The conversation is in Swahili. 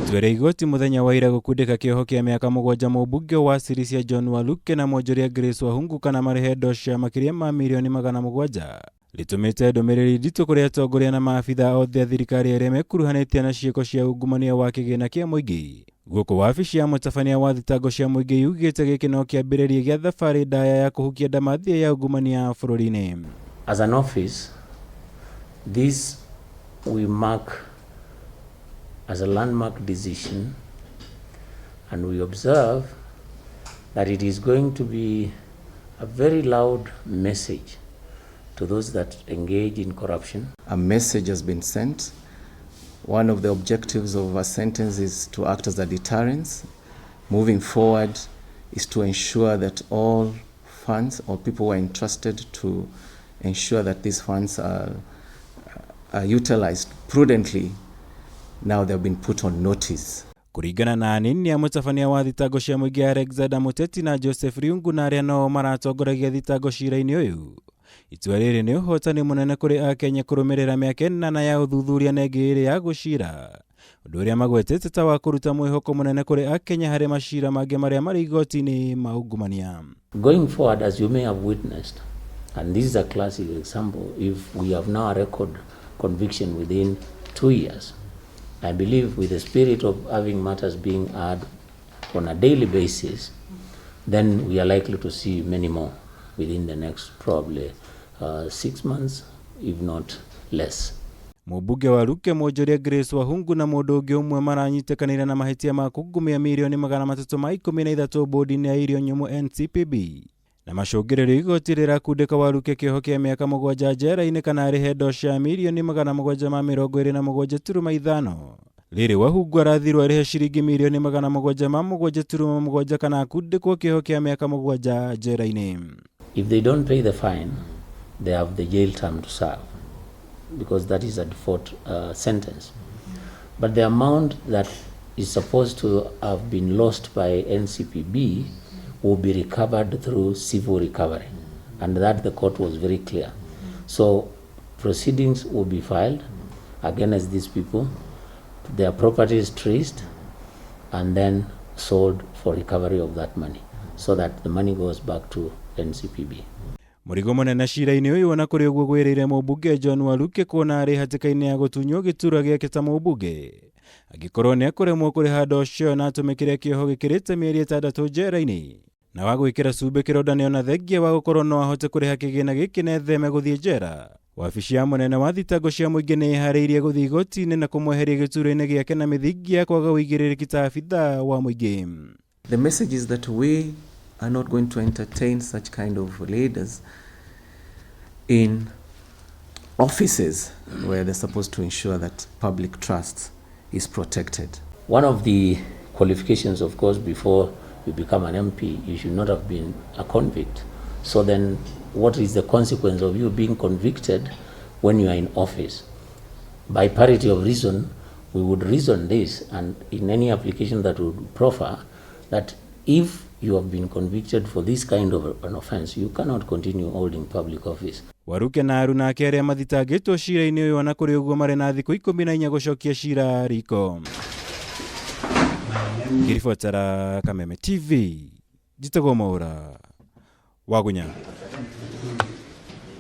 Itwere igoti muthenya wa ira gukundika kioho kia miaka 7 mubunge wa Sirisia John Waluke na mwonjoria Grace Wahungu kana marehe ndosha makiria ma milioni 700 litumite ndumiriri nditu kuri atongoria na maafitha othe thirikari aria mekuruhanĩtie na ciĩko cia ungumania wa kĩgĩna kĩa mũingĩ. Guku wabici ya mũtabania wa thitango cia mũingĩ yugĩte gĩkĩ no kĩambĩrĩria gĩa thabarĩ ndaya ya kũhukia ndamathia ya ungumania bũrũri-inĩ. As an office, this we mark as a landmark decision, and we observe that it is going to be a very loud message to those that engage in corruption. A message has been sent. One of the objectives of a sentence is to act as a deterrence. Moving forward is to ensure that all funds or people who are entrusted to ensure that these funds are utilized prudently. Now they've been put on notice. Kurigana na anini ya mũtabania wa thitango cia mũingĩ Alexander Muteti na Joseph Riungu na arĩa no maratongoragia thitango ciira-ini ũyũ. Itua rĩrĩ nĩ ũhotani mũnene kũrĩ Akenya kũrũmĩrĩra mĩaka 8 ya ũthuthuria na ĩngĩ ĩrĩ ya gũcira. Ũndũ ũrĩa magwetete ta wa kũruta mwĩhoko mũnene kũrĩ Akenya harĩ macira mangĩ marĩa marĩ igoti-inĩ ma ungumania. Going forward, as you may have witnessed, and this is a classic example, if we have now a record conviction within 2 years, I believe with the spirit of having matters being heard on a daily basis, then we are likely to see many more within the next probably 6 months, if not less. Mubunge wa Luke mwonjoria Grace Wahungu na mũndũ ũngĩ ũmwe maranyitĩkanĩra na mahĩtia ma kungumia milioni 313 bodi-inĩ ya irio nyumu NCPB. Na macũngĩrĩrio igoti rĩrakundĩka Waluke kĩoho kĩa mĩaka 7 njera-inĩ kana arĩhe ndosha milioni 727.5. Rĩrĩ Wahungu arathirwo arĩhe ciringi milioni 777 kana akundĩkwo kĩoho kĩa mĩaka 7 njera-inĩ. If they don't pay the fine, they have the jail term to serve, because that is a default sentence. But the amount that is supposed to have been lost by NCPB will be recovered through civil recovery, and that the court was very clear. So proceedings will be filed against these people, their property is traced, and then sold for recovery of that money, so that the money goes back to NCPB. Mũrigo mũnene cira-inĩ ũyũ ona kũrĩ ũguo gwĩrĩire mũbunge John Waluke kuona arĩ hatĩka-inĩ ya gũtunywo gĩturwa gĩake ta mũbunge. Angĩkorwo nĩ ekũremwo kũrĩha ndosho na atũmĩkĩre kĩoho gĩkĩrĩte mĩeri 6 njera-inĩ. Na wa gwĩkĩra cumbĩ kĩronda nĩ ona thengia wa gũkorwo no ahote kũrĩha kĩgĩna gĩkĩ na etheme gũthiĩ njera. Wabici ya mũnene wa thitango cia mũingĩ nĩ ĩharĩirie gũthiĩ igoti-inĩ na kũmweheria gĩturwa-inĩ gĩake na mĩthingi ya kwaga ũigĩrĩrĩki ta abitha wa mũingĩ. The message is that we are not going to entertain such kind of leaders in offices where they're supposed to ensure that public trust is protected. One of the qualifications, of course, before you become an MP, you should not have been a convict. So then what is the consequence of you being convicted when you are in office? By parity of reason, we would reason this, and in any application that would proffer, that if you have been convicted for this kind of an offense, you cannot continue holding public office. Waluke na aruna ake arĩa mathitangĩtwo cira-inĩ ũyũ ona kũrĩ ũguo marĩ na thikũ 14 gũcokia cira riko. Ngĩribotera Kameme TV, njitagwo Mwaura Wagunya.